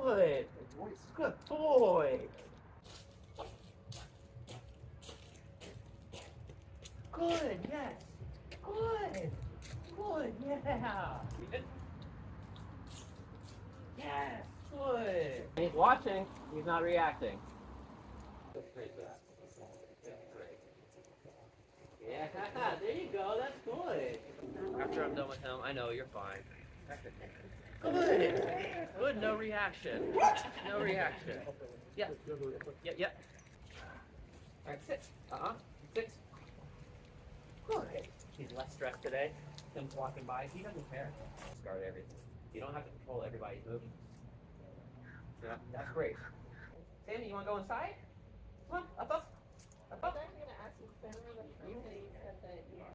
Good. Good boy. Good, yes. Good. Good, yeah. Yes, good. He's watching. He's not reacting. Yeah, there you go. That's good. After I'm done with him, I know you're fine. Good. Good. No reaction. No reaction. Yeah. Yep. Yep. All right. Sit. Sit. Good. He's less stressed today. Him walking by. He doesn't care. Discard everything. You don't have to control everybody's movements. Yeah. That's great. Sammy, you want to go inside? Come on. Up. Up. Up. Up.